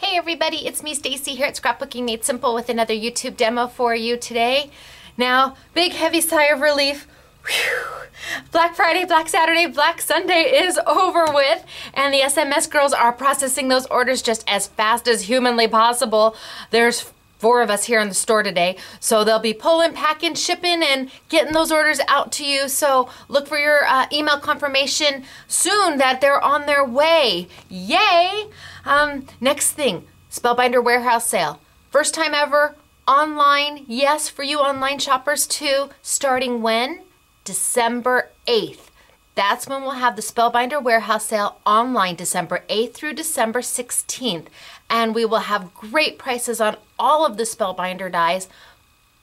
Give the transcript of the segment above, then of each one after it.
Hey everybody, it's me Stacy here at Scrapbooking Made Simple with another YouTube demo for you today. Now, big heavy sigh of relief. Whew. Black Friday, Black Saturday, Black Sunday is over with, and the SMS girls are processing those orders just as fast as humanly possible. There's 4 of us here in the store today, so they'll be pulling, packing, shipping, and getting those orders out to you. So look for your email confirmation soon that they're on their way. Yay! Next thing, Spellbinder warehouse sale. First time ever, online, yes, for you online shoppers too. Starting when? December 8th. That's when we'll have the Spellbinder warehouse sale online, December 8th through December 16th. And we will have great prices on all of the Spellbinder dies.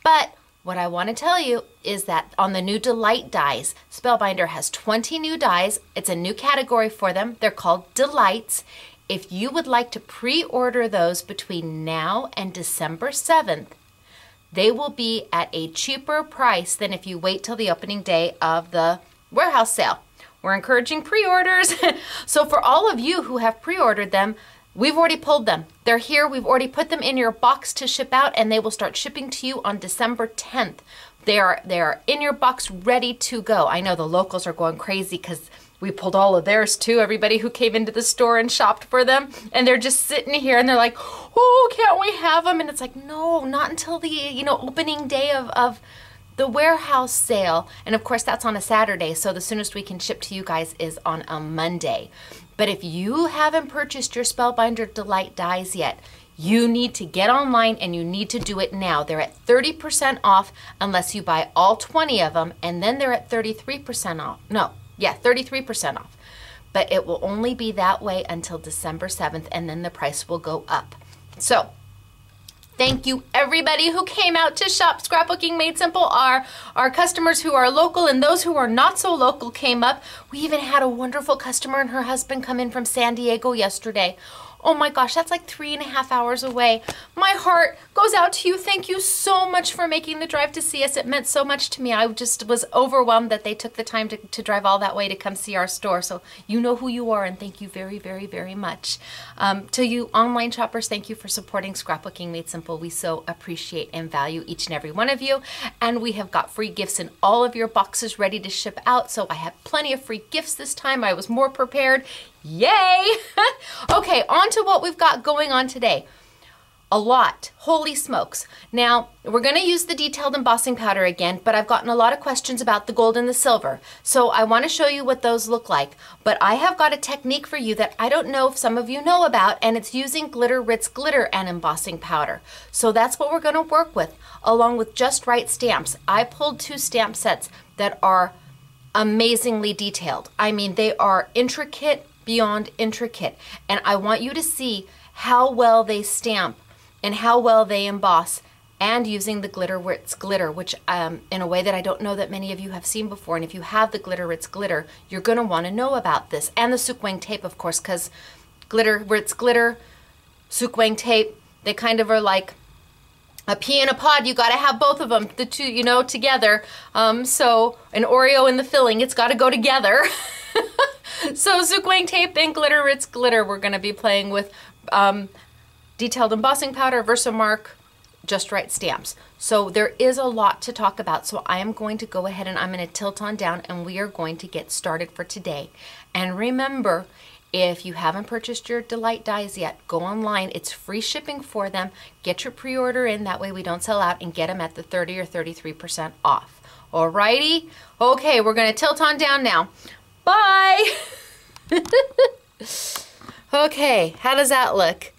But what I want to tell you is that on the new Delight dies, Spellbinder has 20 new dies. It's a new category for them. They're called Delights. If you would like to pre-order those between now and December 7th, they will be at a cheaper price than if you wait till the opening day of the warehouse sale. We're encouraging pre-orders. So for all of you who have pre-ordered them, we've already pulled them. They're here. We've already put them in your box to ship out, and they will start shipping to you on December 10th. They are in your box ready to go. I know the locals are going crazy because we pulled all of theirs too, everybody who came into the store and shopped for them. And they're just sitting here and they're like, oh, can't we have them? And it's like, no, not until the, opening day of the warehouse sale. And of course, that's on a Saturday. So the soonest we can ship to you guys is on a Monday. But if you haven't purchased your Spellbinder Delight dies yet, you need to get online and you need to do it now. They're at 30% off unless you buy all 20 of them, and then they're at 33% off. No. Yeah, 33% off. But it will only be that way until December 7th, and then the price will go up. So, thank you everybody who came out to shop. Scrapbooking Made Simple. Our customers who are local and those who are not so local came up. We even had a wonderful customer and her husband come in from San Diego yesterday. Oh my gosh, that's like 3.5 hours away. My heart goes out to you. Thank you so much for making the drive to see us. It meant so much to me. I just was overwhelmed that they took the time to drive all that way to come see our store. So you know who you are, and thank you very, very, very much. To you online shoppers, thank you for supporting Scrapbooking Made Simple. We so appreciate and value each and every one of you. And we have got free gifts in all of your boxes ready to ship out. So I have plenty of free gifts this time. I was more prepared. Yay! Okay, on to what we've got going on today. A lot. Holy smokes. Now, we're going to use the detailed embossing powder again, but I've gotten a lot of questions about the gold and the silver. So I want to show you what those look like. But I have got a technique for you that I don't know if some of you know about, and it's using Ritz glitter and embossing powder. So that's what we're going to work with, along with Just Rite stamps. I pulled 2 stamp sets that are amazingly detailed. I mean, they are intricate beyond intricate, and I want you to see how well they stamp and how well they emboss, and using the Ritz glitter, which in a way that I don't know that many of you have seen before. And if you have the Ritz glitter, you're going to want to know about this, and the Sukwang tape, of course, because Ritz glitter, Sukwang tape, they kind of are like a pea in a pod. You got to have both of them, the two, together. So an Oreo in the filling, it's got to go together. So Sukwang tape and Ritz glitter, we're going to be playing with detailed embossing powder, Versamark, Just Rite stamps. So there is a lot to talk about. So I am going to go ahead and I'm going to tilt on down, and we are going to get started for today. And remember, if you haven't purchased your Delight dies yet, go online. It's free shipping for them. Get your pre-order in. That way we don't sell out, and get them at the 30 or 33% off. Alrighty? Okay, we're going to tilt on down now. Bye! Okay, how does that look?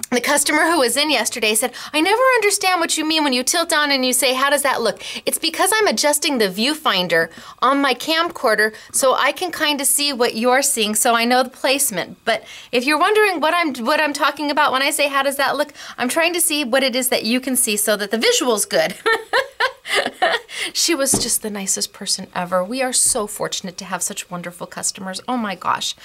The customer who was in yesterday said, I never understand what you mean when you tilt down and you say, how does that look? It's because I'm adjusting the viewfinder on my camcorder so I can kind of see what you're seeing, so I know the placement. But if you're wondering what I'm talking about when I say how does that look, I'm trying to see what it is that you can see so that the visual's good. She was just the nicest person ever. We are so fortunate to have such wonderful customers. Oh my gosh.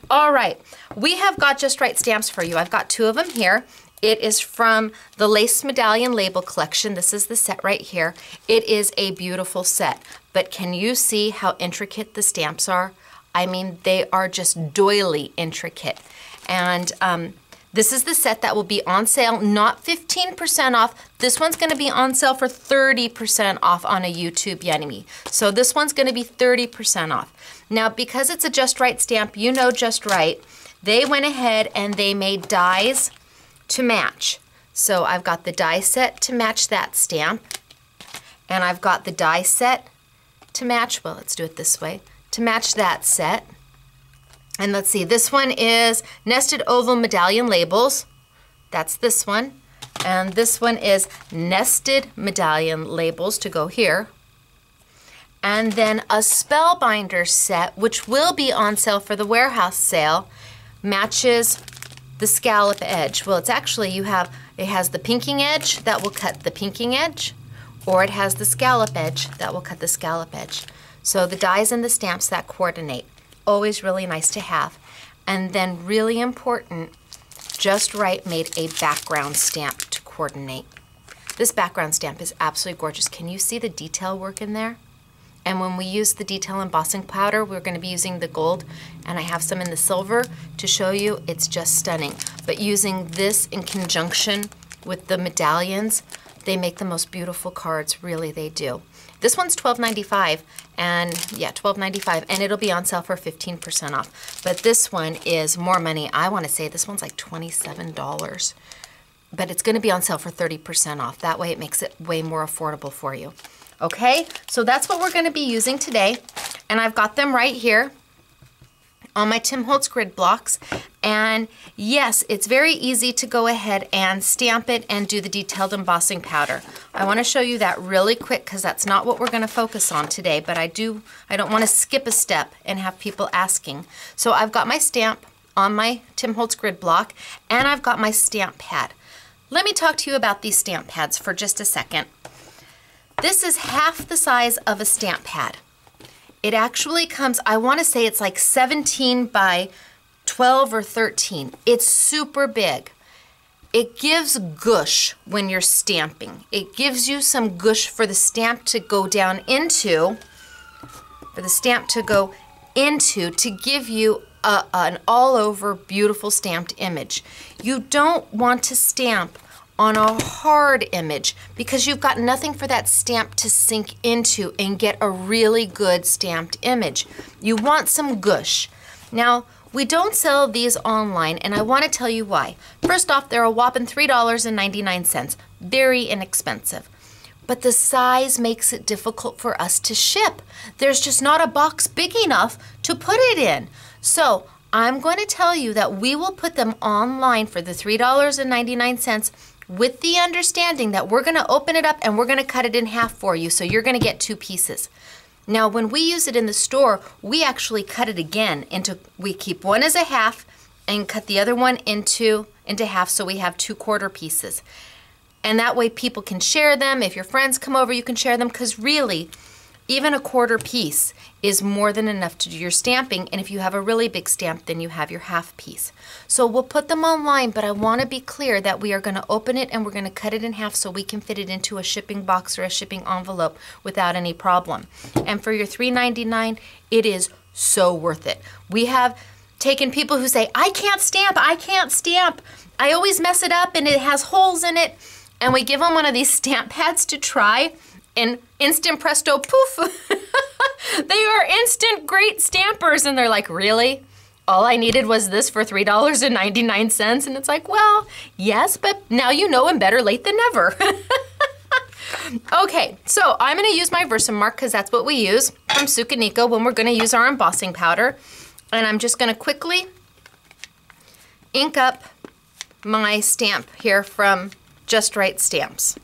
All right, we have got Just Rite stamps for you. I've got 2 of them here. It is from the Lace Medallion Label Collection. This is the set right here. It is a beautiful set, but can you see how intricate the stamps are? I mean, they are just doily intricate. And This is the set that will be on sale, not 15% off. This one's gonna be on sale for 30% off on a YouTube Yenemy. So this one's gonna be 30% off. Now, because it's a Just Right stamp, you know Just Right, they went ahead and they made dies to match. So I've got the die set to match that stamp, and I've got the die set to match, well, let's do it this way, to match that set. And let's see, this one is Nested Oval Medallion Labels. That's this one. And this one is Nested Medallion Labels to go here. And then a Spellbinder set, which will be on sale for the warehouse sale, matches the scallop edge. Well, it's actually, it has the pinking edge that will cut the pinking edge, or it has the scallop edge that will cut the scallop edge. So the dies and the stamps that coordinate. Always really nice to have. And then really important, Just Right made a background stamp to coordinate. This background stamp is absolutely gorgeous. Can you see the detail work in there? And when we use the detail embossing powder, we're going to be using the gold, and I have some in the silver to show you. It's just stunning. But using this in conjunction with the medallions, they make the most beautiful cards. Really, they do. This one's $12.95, and yeah, $12.95, and it'll be on sale for 15% off. But this one is more money. I want to say this one's like $27, but it's going to be on sale for 30% off. That way it makes it way more affordable for you. Okay, so that's what we're going to be using today, and I've got them right here on my Tim Holtz grid blocks. And yes, it's very easy to go ahead and stamp it and do the detailed embossing powder. I want to show you that really quick because that's not what we're going to focus on today, but I don't want to skip a step and have people asking. So I've got my stamp on my Tim Holtz grid block, and I've got my stamp pad. Let me talk to you about these stamp pads for just a second. This is half the size of a stamp pad. It actually comes, I want to say it's like 17 by 12 or 13. It's super big. It gives gush when you're stamping. It gives you some gush for the stamp to go down into, to give you an all over beautiful stamped image. You don't want to stamp on a hard image because you've got nothing for that stamp to sink into and get a really good stamped image. You want some gush. Now, we don't sell these online, and I want to tell you why. First off, they're a whopping $3.99. Very inexpensive. But the size makes it difficult for us to ship. There's just not a box big enough to put it in. So I'm going to tell you that we will put them online for the $3.99 with the understanding that we're going to open it up and we're going to cut it in half for you, so you're going to get 2 pieces. Now, when we use it in the store, we actually cut it again we keep one as a half and cut the other one into half, so we have 2 quarter pieces. And that way people can share them. If your friends come over, you can share them, because really, even a quarter piece is more than enough to do your stamping, and if you have a really big stamp, then you have your half piece. So we'll put them online, but I want to be clear that we are going to open it and we're going to cut it in half so we can fit it into a shipping box or a shipping envelope without any problem. And for your $3.99, it is so worth it. We have taken people who say, I can't stamp, I always mess it up and it has holes in it, and we give them one of these stamp pads to try, and instant presto poof, they are instant great stampers. And they're like, really? All I needed was this for $3.99? And it's like, well, yes, but now you know, and better late than never. Okay, so I'm gonna use my Versamark because that's what we use from Sukaniko when we're gonna use our embossing powder. And I'm just gonna quickly ink up my stamp here from Just Right Stamps.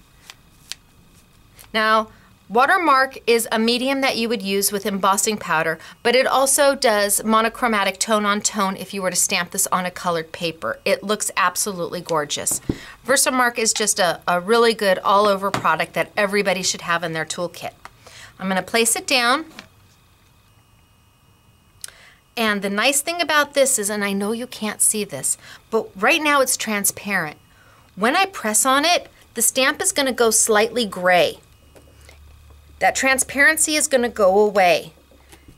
Now, Watermark is a medium that you would use with embossing powder, but it also does monochromatic tone on tone if you were to stamp this on a colored paper. It looks absolutely gorgeous. Versamark is just a really good all-over product that everybody should have in their toolkit. I'm going to place it down. And the nice thing about this is, and I know you can't see this, but right now it's transparent. When I press on it, the stamp is going to go slightly gray. That transparency is going to go away,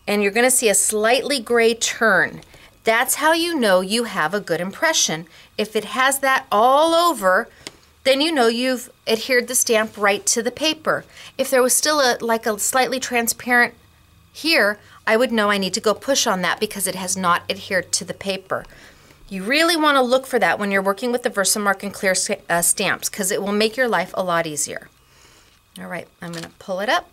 and you're going to see a slightly gray turn. That's how you know you have a good impression. If it has that all over, then you know you've adhered the stamp right to the paper. If there was still like a slightly transparent here, I would know I need to go push on that because it has not adhered to the paper. You really want to look for that when you're working with the Versamark and clear stamps, because it will make your life a lot easier. All right, I'm going to pull it up.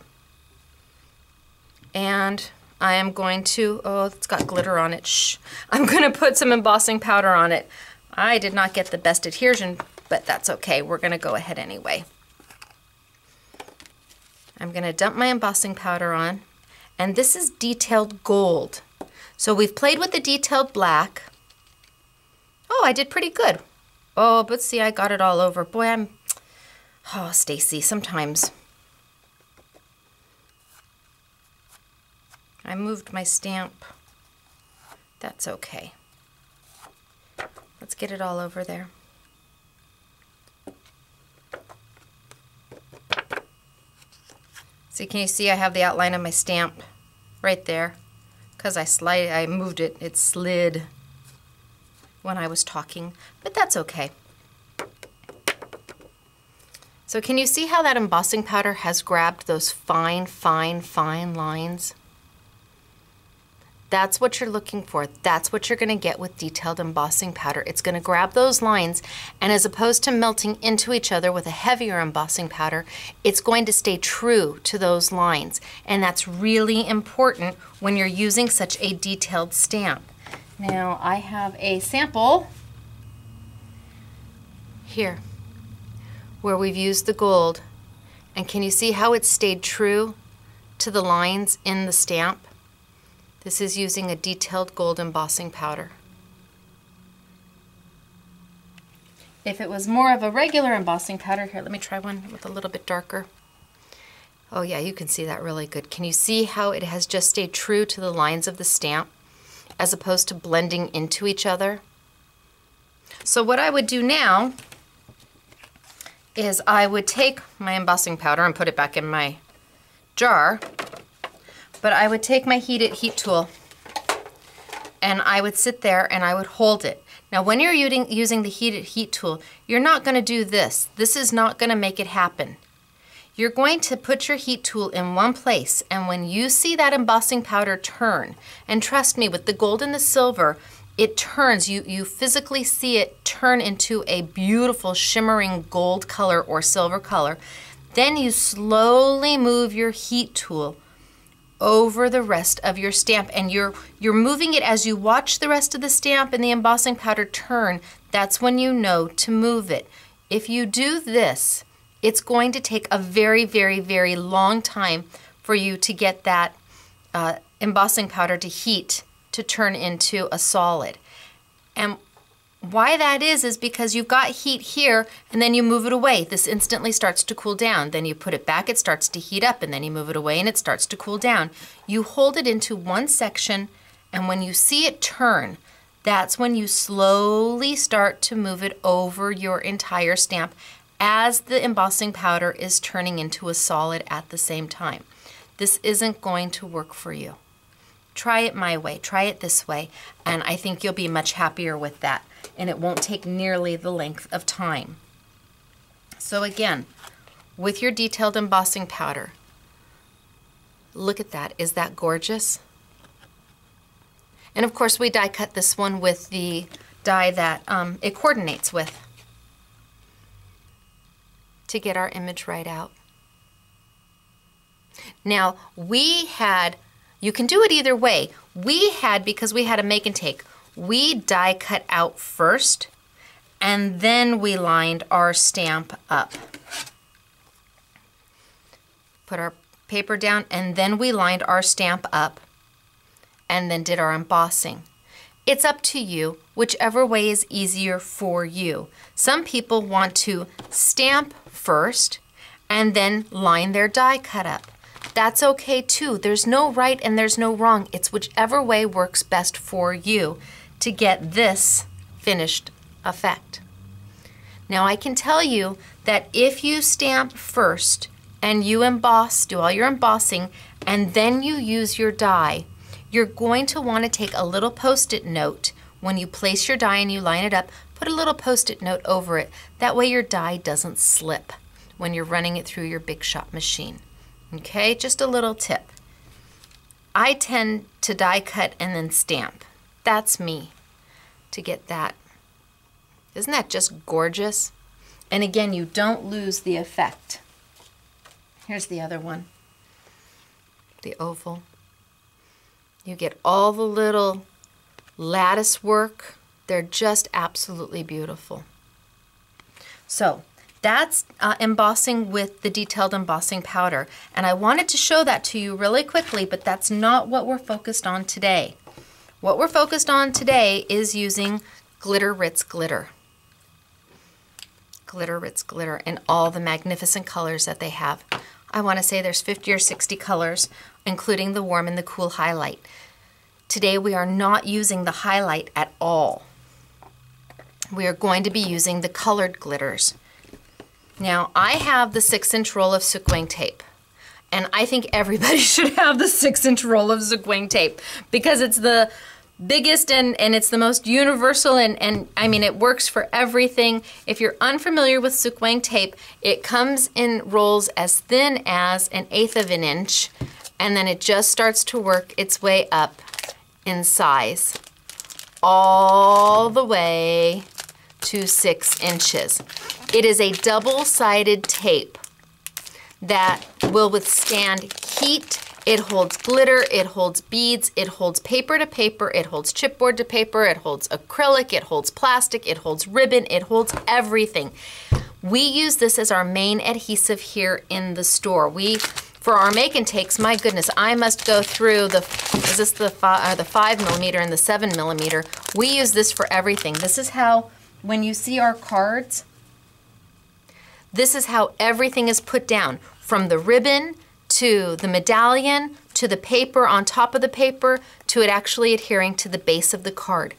And I am going to, oh, it's got glitter on it. Shh. I'm going to put some embossing powder on it. I did not get the best adhesion, but that's okay. We're going to go ahead anyway. I'm going to dump my embossing powder on. And this is detailed gold. So we've played with the detailed black. Oh, I did pretty good. Oh, but see, I got it all over. Boy, oh, Stacy, sometimes. I moved my stamp. That's okay. Let's get it all over there. So can you see I have the outline of my stamp right there? Because I moved it, it slid when I was talking, but that's okay. So can you see how that embossing powder has grabbed those fine, fine, fine lines? That's what you're looking for. That's what you're going to get with detailed embossing powder. It's going to grab those lines, and as opposed to melting into each other with a heavier embossing powder, it's going to stay true to those lines. And that's really important when you're using such a detailed stamp. Now I have a sample here where we've used the gold, and can you see how it stayed true to the lines in the stamp? This is using a detailed gold embossing powder. If it was more of a regular embossing powder, here, let me try one with a little bit darker. Oh yeah, you can see that really good. Can you see how it has just stayed true to the lines of the stamp as opposed to blending into each other? So what I would do now is I would take my embossing powder and put it back in my jar. But I would take my heat tool and I would sit there and I would hold it. Now when you're using the heat tool, you're not going to do this. This is not going to make it happen. You're going to put your heat tool in one place, and when you see that embossing powder turn, and trust me, with the gold and the silver, it turns. You physically see it turn into a beautiful shimmering gold color or silver color. Then you slowly move your heat tool over the rest of your stamp, and you're moving it as you watch the rest of the stamp and the embossing powder turn. That's when you know to move it. If you do this, it's going to take a very, very, very long time for you to get that embossing powder to heat to turn into a solid. And why that is because you've got heat here and then you move it away. This instantly starts to cool down. Then you put it back, it starts to heat up, and then you move it away and it starts to cool down. You hold it into one section, and when you see it turn, that's when you slowly start to move it over your entire stamp as the embossing powder is turning into a solid at the same time. This isn't going to work for you. Try it my way, try it this way, and I think you'll be much happier with that, and it won't take nearly the length of time. So again, with your detailed embossing powder, look at that. Is that gorgeous? And of course we die cut this one with the die that it coordinates with to get our image right out. Now you can do it either way. Because we had a make and take, we die cut out first, and then we lined our stamp up. Put our paper down, and then we lined our stamp up, and then did our embossing. It's up to you, whichever way is easier for you. Some people want to stamp first, and then line their die cut up. That's okay too. There's no right and there's no wrong. It's whichever way works best for you to get this finished effect. Now I can tell you that if you stamp first and you emboss, do all your embossing, and then you use your die, you're going to want to take a little Post-it note when you place your die and you line it up. Put a little Post-it note over it. That way your die doesn't slip when you're running it through your Big Shot machine. Okay, just a little tip. I tend to die cut and then stamp. That's me, to get that. Isn't that just gorgeous? And again, you don't lose the effect. Here's the other one, the oval. You get all the little lattice work. They're just absolutely beautiful. So that's embossing with the detailed embossing powder. And I wanted to show that to you really quickly, but that's not what we're focused on today. What we're focused on today is using Glitter Ritz Glitter. Glitter Ritz Glitter in all the magnificent colors that they have. I want to say there's 50 or 60 colors, including the warm and the cool highlight. Today we are not using the highlight at all. We are going to be using the colored glitters. Now, I have the 6-inch roll of sequin tape, and I think everybody should have the 6-inch roll of sequin tape because it's the biggest and it's the most universal, and I mean, it works for everything. If you're unfamiliar with sequin tape, it comes in rolls as thin as 1/8 of an inch, and then it just starts to work its way up in size all the way to 6 inches. It is a double-sided tape that will withstand heat. It holds glitter, it holds beads, it holds paper to paper, it holds chipboard to paper, it holds acrylic, it holds plastic, it holds ribbon, it holds everything. We use this as our main adhesive here in the store. For our make and takes, my goodness, I must go through the 5mm and the 7mm. We use this for everything. This is how, when you see our cards, this is how everything is put down, from the ribbon to the medallion, to the paper on top of the paper, to it actually adhering to the base of the card.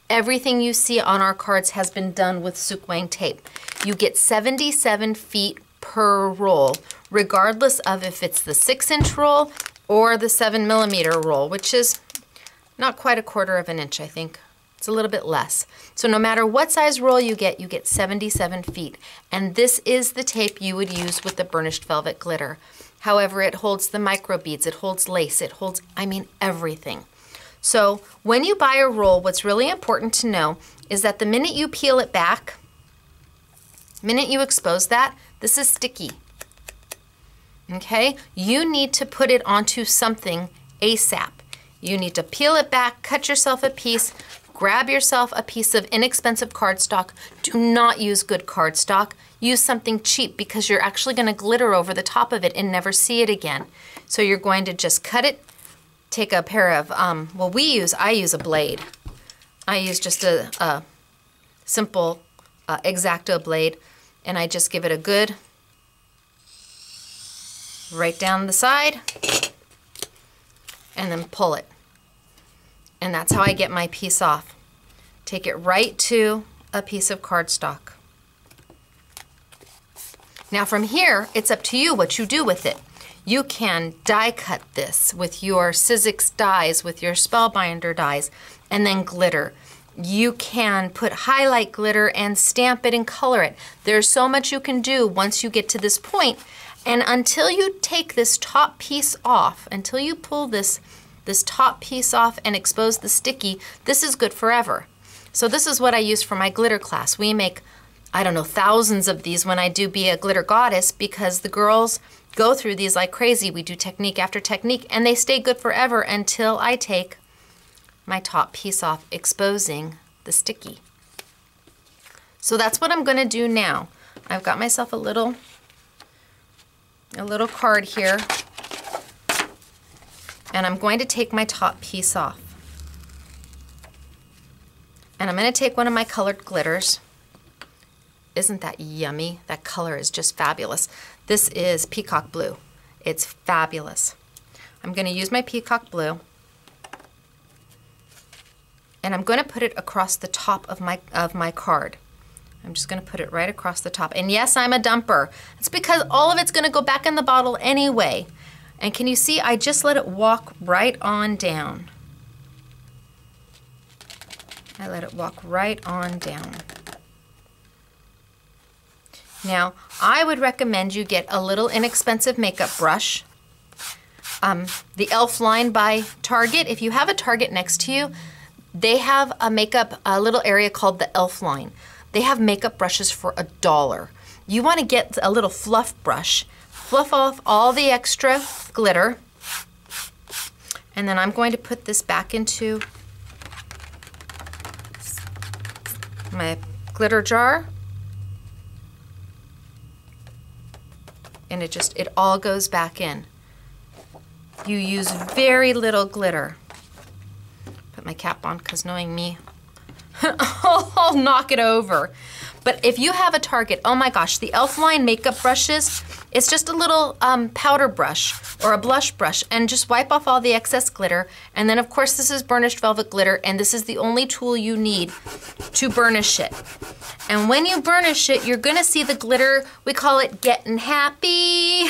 Everything you see on our cards has been done with sequin tape. You get 77 feet per roll, regardless of if it's the 6-inch roll or the 7mm roll, which is not quite 1/4 of an inch, I think. It's a little bit less. So no matter what size roll you get 77 feet. And this is the tape you would use with the burnished velvet glitter. However, it holds the micro beads, it holds lace, it holds, I mean, everything. So when you buy a roll, what's really important to know is that the minute you peel it back, minute you expose that, this is sticky. Okay? You need to put it onto something ASAP. You need to peel it back, cut yourself a piece, grab yourself a piece of inexpensive cardstock. Do not use good cardstock. Use something cheap because you're actually going to glitter over the top of it and never see it again. So you're going to just cut it, take a pair of, I use a blade. I use just a simple X-Acto blade, and I just give it a good right down the side and then pull it. And that's how I get my piece off. Take it right to a piece of cardstock. Now from here, it's up to you what you do with it. You can die cut this with your Sizzix dies, with your Spellbinder dies, and then glitter. You can put highlight glitter and stamp it and color it. There's so much you can do once you get to this point. And until you take this top piece off, until you pull this top piece off and expose the sticky, this is good forever. So this is what I use for my glitter class. We make, I don't know, thousands of these when I do Be a Glitter Goddess, because the girls go through these like crazy. We do technique after technique, and they stay good forever until I take my top piece off, exposing the sticky. So that's what I'm gonna do now. I've got myself a little card here, and I'm going to take my top piece off. And I'm going to take one of my colored glitters. Isn't that yummy? That color is just fabulous. This is Peacock Blue. It's fabulous. I'm going to use my Peacock Blue, and I'm going to put it across the top of my card. I'm just going to put it right across the top. And yes, I'm a dumper. It's because all of it's going to go back in the bottle anyway. And can you see, I just let it walk right on down. I let it walk right on down. Now, I would recommend you get a little inexpensive makeup brush. The e.l.f. line by Target. If you have a Target next to you, they have a little area called the e.l.f. line. They have makeup brushes for $1. You want to get a little fluff brush, fluff off all the extra glitter, and then I'm going to put this back into my glitter jar. And it all goes back in. You use very little glitter. Put my cap on, because knowing me, I'll knock it over. But if you have a Target, oh my gosh, the e.l.f. line makeup brushes, it's just a little powder brush or a blush brush, and just wipe off all the excess glitter. And then of course this is burnished velvet glitter, and this is the only tool you need to burnish it. And when you burnish it, you're gonna see the glitter, we call it getting happy.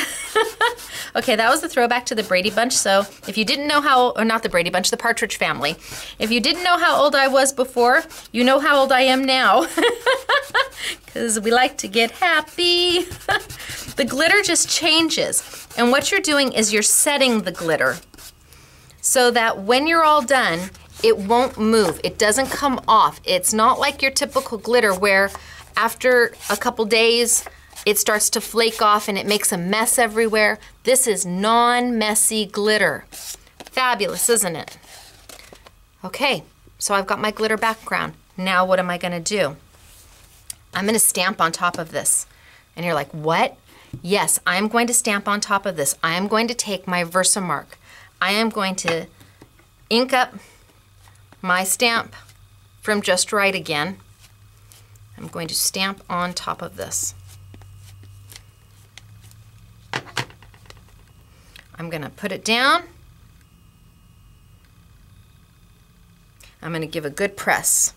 Okay, that was the throwback to the Brady Bunch. So if you didn't know how, or not the Brady Bunch, the Partridge Family. If you didn't know how old I was before, you know how old I am now. Because we like to get happy. The glitter just changes. And what you're doing is you're setting the glitter so that when you're all done, it won't move. It doesn't come off. It's not like your typical glitter where after a couple days, it starts to flake off and it makes a mess everywhere. This is non-messy glitter. Fabulous, isn't it? Okay, so I've got my glitter background. Now what am I gonna do? I'm gonna stamp on top of this. And you're like, what? Yes, I'm going to stamp on top of this. I am going to take my Versamark. I am going to ink up my stamp from Just Right again. I'm going to stamp on top of this. I'm gonna put it down. I'm gonna give a good press.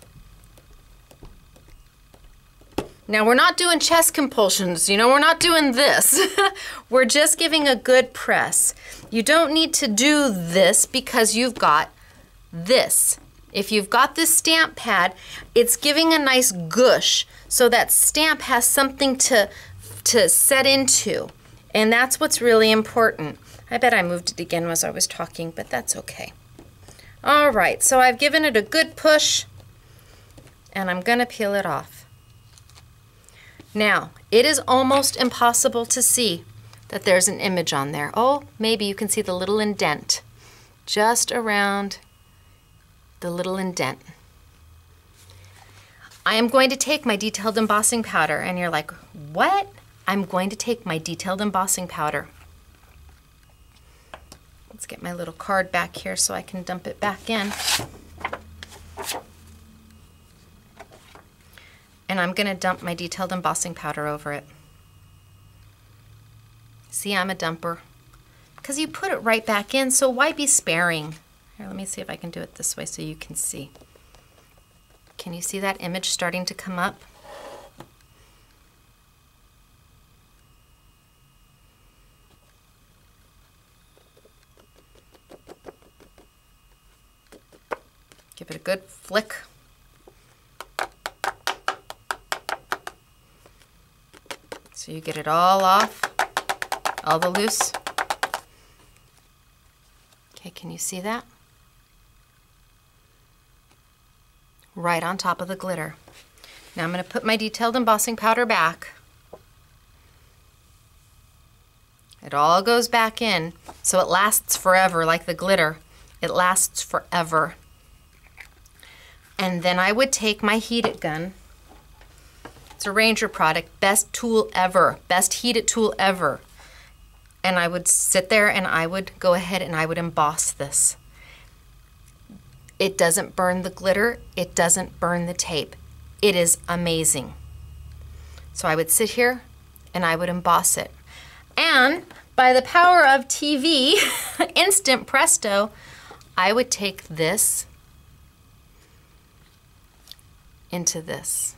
Now we're not doing chest compulsions, you know, we're not doing this. We're just giving a good press. You don't need to do this because you've got this. If you've got this stamp pad, it's giving a nice gush so that stamp has something to set into. And that's what's really important. I bet I moved it again as I was talking, but that's okay. All right, so I've given it a good push, and I'm gonna peel it off. Now, it is almost impossible to see that there's an image on there. Oh, maybe you can see the little indent, just around the little indent. I am going to take my detailed embossing powder, and you're like, what? I'm going to take my detailed embossing powder. Let's get my little card back here so I can dump it back in. And I'm gonna dump my detailed embossing powder over it. See, I'm a dumper. Because you put it right back in, so why be sparing? Here, let me see if I can do it this way so you can see. Can you see that image starting to come up? Give it a good flick. So you get it all off, all the loose. Okay, can you see that? Right on top of the glitter. Now I'm going to put my detailed embossing powder back. It all goes back in, so it lasts forever like the glitter. It lasts forever. And then I would take my heated gun. It's a Ranger product, best tool ever, best heated tool ever. And I would sit there and I would go ahead and I would emboss this. It doesn't burn the glitter, it doesn't burn the tape. It is amazing. So I would sit here and I would emboss it. And by the power of TV, instant presto, I would take this into this.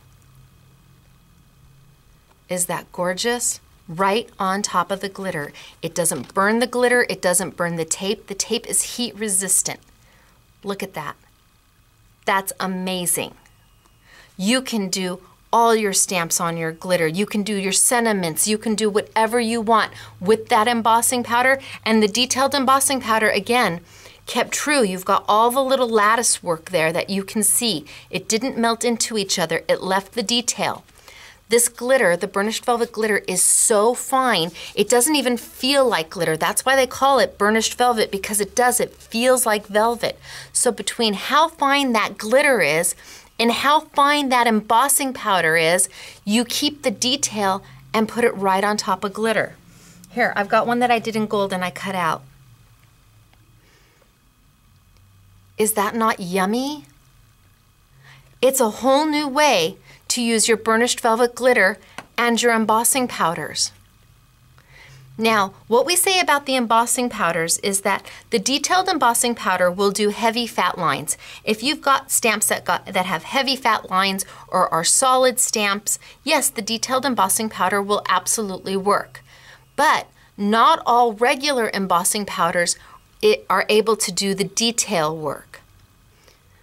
Is that gorgeous? Right on top of the glitter. It doesn't burn the glitter, it doesn't burn the tape. The tape is heat resistant. Look at that. That's amazing. You can do all your stamps on your glitter. You can do your sentiments. You can do whatever you want with that embossing powder. And the detailed embossing powder, again, kept true. You've got all the little lattice work there that you can see. It didn't melt into each other. It left the detail. This glitter, the burnished velvet glitter, is so fine, it doesn't even feel like glitter. That's why they call it burnished velvet, because it does. It feels like velvet. So between how fine that glitter is and how fine that embossing powder is, you keep the detail and put it right on top of glitter. Here, I've got one that I did in gold and I cut out. Is that not yummy? It's a whole new way to use your burnished velvet glitter and your embossing powders. Now, what we say about the embossing powders is that the detailed embossing powder will do heavy fat lines. If you've got stamps that have heavy fat lines or are solid stamps, yes, the detailed embossing powder will absolutely work. But not all regular embossing powders are able to do the detail work.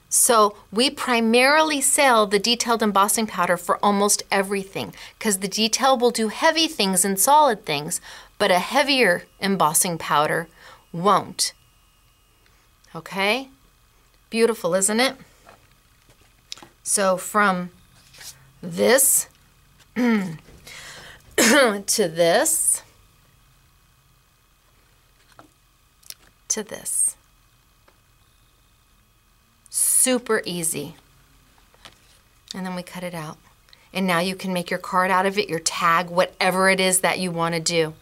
So we primarily sell the detailed embossing powder for almost everything, because the detail will do heavy things and solid things, but a heavier embossing powder won't. Okay? Beautiful, isn't it? So from this to this to this. Super easy. And then we cut it out. And now you can make your card out of it, your tag, whatever it is that you want to do.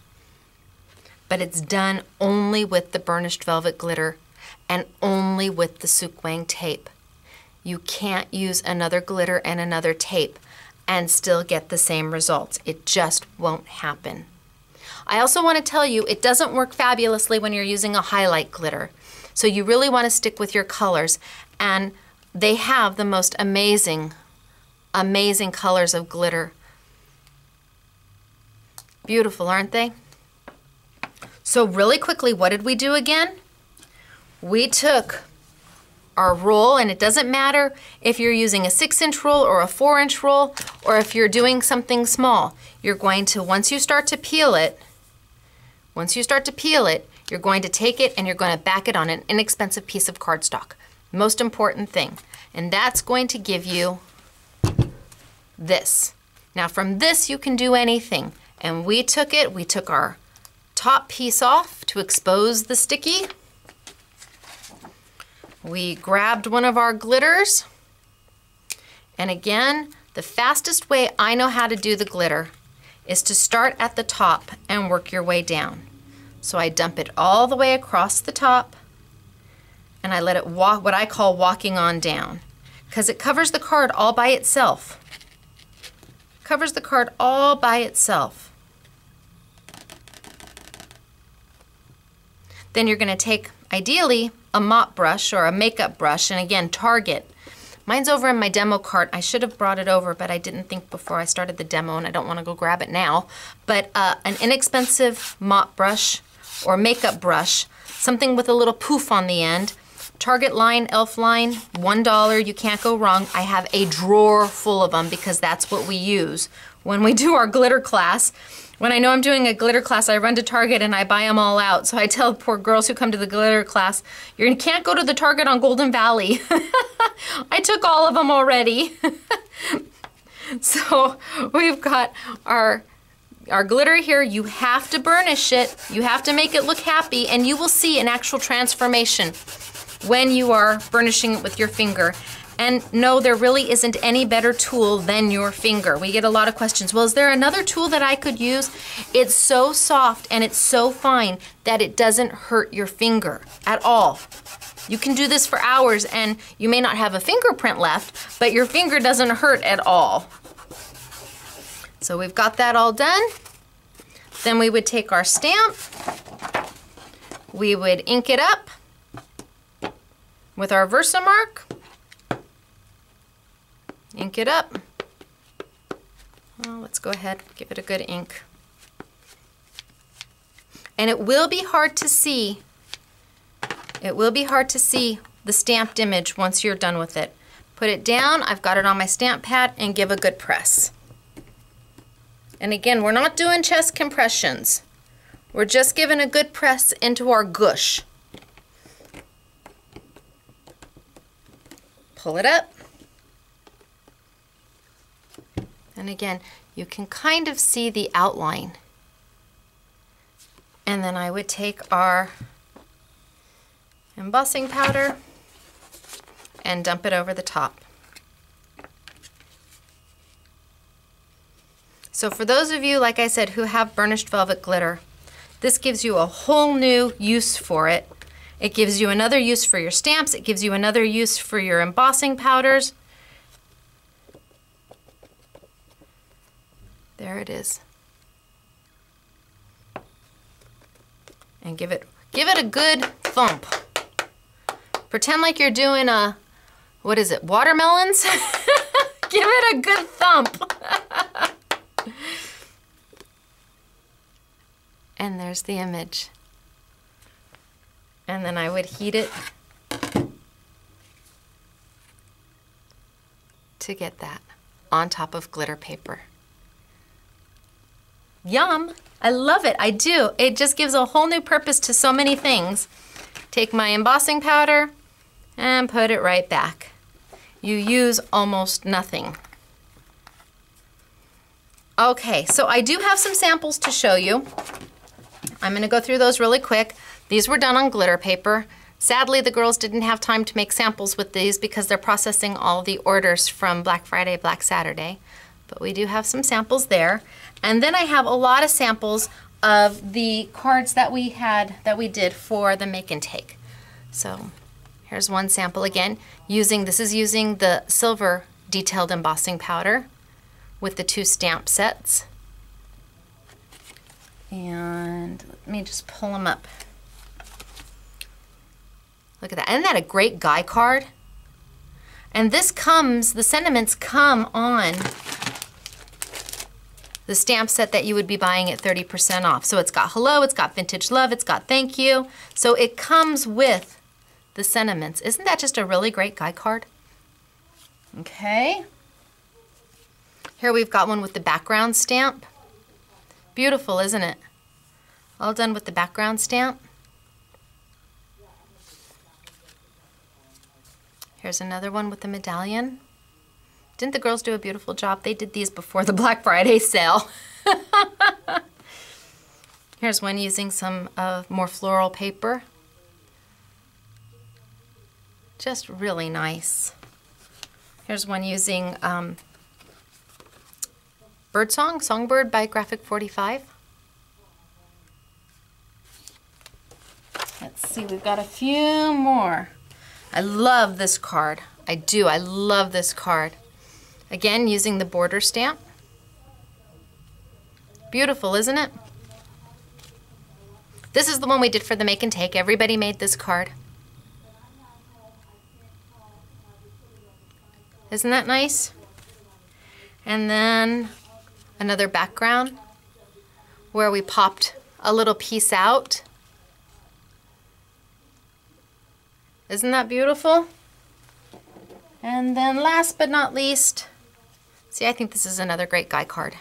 But it's done only with the burnished velvet glitter and only with the Sukwang tape. You can't use another glitter and another tape and still get the same results. It just won't happen. I also want to tell you, it doesn't work fabulously when you're using a highlight glitter. So you really want to stick with your colors. And they have the most amazing, amazing colors of glitter. Beautiful, aren't they? So really quickly, what did we do again? We took our roll, and it doesn't matter if you're using a 6-inch roll or a 4-inch roll, or if you're doing something small. You're going to, once you start to peel it, you're going to take it and you're going to back it on an inexpensive piece of cardstock. Most important thing. And that's going to give you this. Now from this you can do anything. And we took our top piece off to expose the sticky. We grabbed one of our glitters. And again, the fastest way I know how to do the glitter is to start at the top and work your way down. So I dump it all the way across the top and I let it walk, what I call walking on down, because it covers the card all by itself. Covers the card all by itself. Then you're going to take, ideally, a mop brush or a makeup brush, and again, Target. Mine's over in my demo cart. I should have brought it over, but I didn't think before I started the demo, and I don't want to go grab it now. But an inexpensive mop brush or makeup brush, something with a little poof on the end. Target line, Elf line, $1, you can't go wrong. I have a drawer full of them because that's what we use when we do our glitter class. When I know I'm doing a glitter class, I run to Target and I buy them all out. So I tell poor girls who come to the glitter class, you can't go to the Target on Golden Valley. I took all of them already. So we've got our glitter here. You have to burnish it. You have to make it look happy, and you will see an actual transformation when you are burnishing it with your finger. And no, there really isn't any better tool than your finger. We get a lot of questions. Well, is there another tool that I could use? It's so soft and it's so fine that it doesn't hurt your finger at all. You can do this for hours and you may not have a fingerprint left, but your finger doesn't hurt at all. So we've got that all done. Then we would take our stamp. We would ink it up with our Versamark. Ink it up. Well, let's go ahead, give it a good ink. And it will be hard to see. It will be hard to see the stamped image once you're done with it. Put it down, I've got it on my stamp pad, and give a good press. And again, we're not doing chest compressions. We're just giving a good press into our gush. Pull it up. And again, you can kind of see the outline. And then I would take our embossing powder and dump it over the top. So for those of you, like I said, who have burnished velvet glitter, this gives you a whole new use for it. It gives you another use for your stamps. It gives you another use for your embossing powders. There it is. And give it a good thump. Pretend like you're doing a, what is it, watermelons? Give it a good thump. And there's the image. And then I would heat it to get that on top of glitter paper. Yum! I love it, I do. It just gives a whole new purpose to so many things. Take my embossing powder and put it right back. You use almost nothing. Okay, so I do have some samples to show you. I'm gonna go through those really quick. These were done on glitter paper. Sadly, the girls didn't have time to make samples with these because they're processing all the orders from Black Friday, Black Saturday. But we do have some samples there. And then I have a lot of samples of the cards that we did for the make and take. So here's one sample again, this is using the silver detailed embossing powder with the 2 stamp sets. And let me just pull them up. Look at that. Isn't that a great guy card? And this comes, the sentiments come on the stamp set that you would be buying at 30% off. So it's got hello, it's got vintage love, it's got thank you. So it comes with the sentiments. Isn't that just a really great guy card? Okay. Here we've got one with the background stamp. Beautiful, isn't it? All done with the background stamp. Here's another one with the medallion. Didn't the girls do a beautiful job? They did these before the Black Friday sale. Here's one using some more floral paper. Just really nice. Here's one using Birdsong, Songbird by Graphic 45. Let's see, we've got a few more. I love this card. I do, I love this card. Again, using the border stamp. Beautiful, isn't it? This is the one we did for the make and take. Everybody made this card. Isn't that nice? And then another background where we popped a little piece out. Isn't that beautiful? And then last but not least, see, I think this is another great guy card.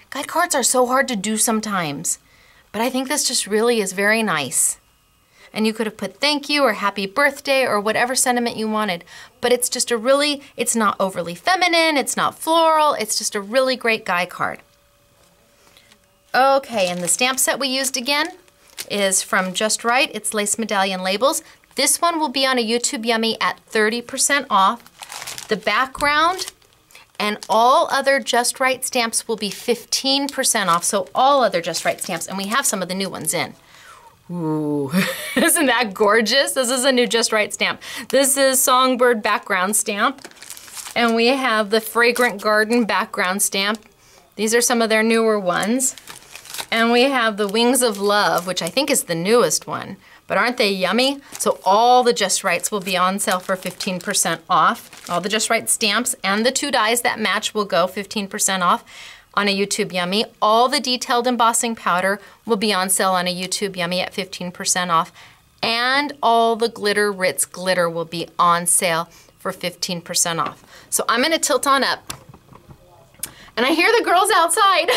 Guy cards are so hard to do sometimes, but I think this just really is very nice. And you could have put thank you or happy birthday or whatever sentiment you wanted, but it's just it's not overly feminine, it's not floral, it's just a really great guy card. Okay, and the stamp set we used again is from Just Rite. It's lace medallion labels. This one will be on a YouTube Yummy at 30% off. The background and all other Just Rite stamps will be 15% off, so all other Just Rite stamps, and we have some of the new ones in. Ooh, isn't that gorgeous? This is a new Just Rite stamp. This is Songbird background stamp, and we have the Fragrant Garden background stamp. These are some of their newer ones. And we have the Wings of Love, which I think is the newest one. But aren't they yummy? So all the Just Rites will be on sale for 15% off. All the Just Rite stamps and the 2 dies that match will go 15% off on a YouTube Yummy. All the detailed embossing powder will be on sale on a YouTube Yummy at 15% off. And all the glitter Ritz glitter will be on sale for 15% off. So I'm gonna tilt on up. And I hear the girls outside.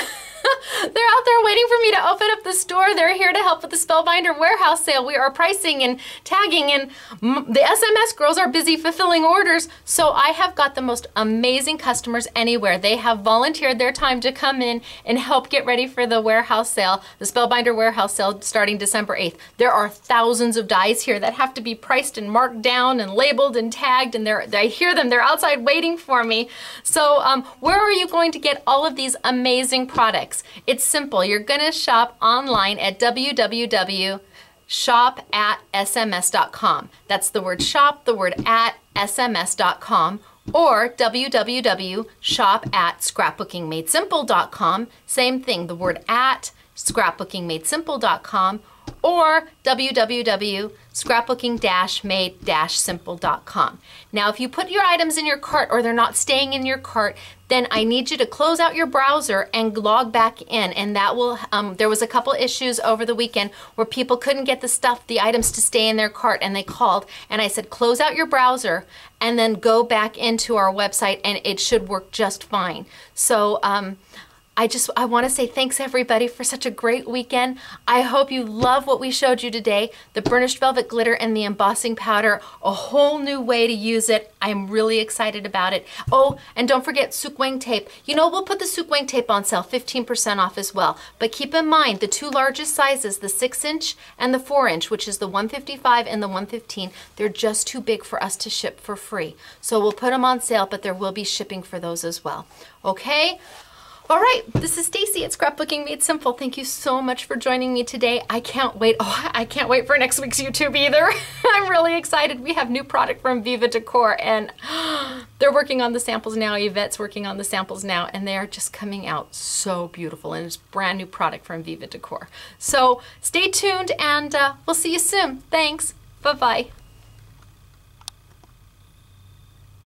They're out there waiting for me to open up the store. They're here to help with the Spellbinder warehouse sale. We are pricing and tagging, and the SMS girls are busy fulfilling orders. So I have got the most amazing customers anywhere. They have volunteered their time to come in and help get ready for the warehouse sale, the Spellbinder warehouse sale starting December 8th. There are thousands of dies here that have to be priced and marked down and labeled and tagged, and I hear them. They're outside waiting for me. So where are you going to get all of these amazing products? It's simple. You're going to shop online at www.shop@sms.com. That's the word shop, the word at sms.com, or www.shop@scrapbookingmadesimple.com. Same thing, the word at scrapbookingmadesimple.com, or www.scrapbooking-made-simple.com. Now, if you put your items in your cart or they're not staying in your cart, then I need you to close out your browser and log back in, and that will, there was a couple issues over the weekend where people couldn't get the items to stay in their cart, and they called, and I said, close out your browser and then go back into our website, and it should work just fine. So, I want to say thanks everybody for such a great weekend. I hope you love what we showed you today. The burnished velvet glitter and the embossing powder, a whole new way to use it. I'm really excited about it. Oh, and don't forget Sukwang tape. You know, we'll put the Sukwang tape on sale, 15% off as well. But keep in mind, the two largest sizes, the 6-inch and the 4-inch, which is the 155 and the 115, they're just too big for us to ship for free. So we'll put them on sale, but there will be shipping for those as well. Okay? All right, this is Stacy at Scrapbooking Made Simple. Thank you so much for joining me today. I can't wait. Oh, I can't wait for next week's YouTube either. I'm really excited. We have new product from Viva Decor, and they're working on the samples now. Yvette's working on the samples now, and they are just coming out so beautiful, and it's brand new product from Viva Decor. So stay tuned, and we'll see you soon. Thanks. Bye-bye.